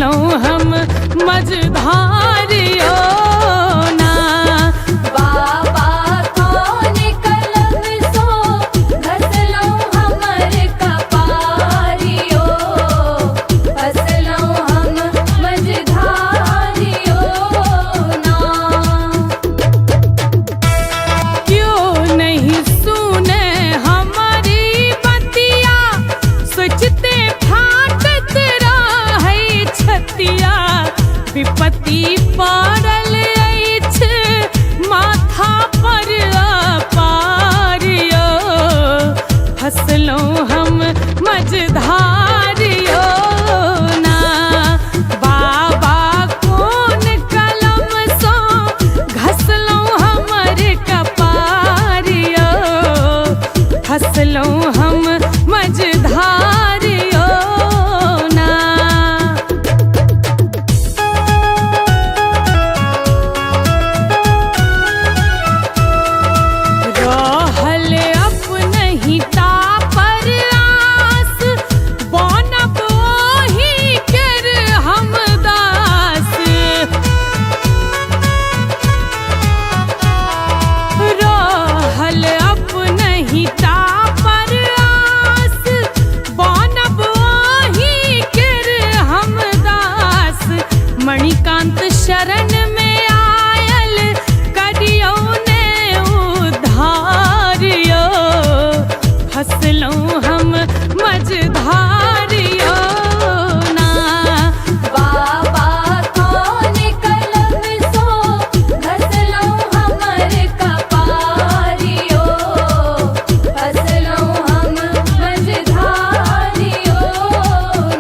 फसलौं हम मझधारियो ना। बाबा कौन कलम सो घसलौं हमर कपारियो, फसलौं हम मझधारियो ना। क्यों नहीं सुने हमारी बतिया, सोचते फाटत रहे छतिया। विपत्ति पड़ल अछि माथा पर अपारियो, फसलौं हम मझधारियो ना। बाबा कौन कलम सो घसलौं हमर कपारियो, फसलौं हम मझधारियो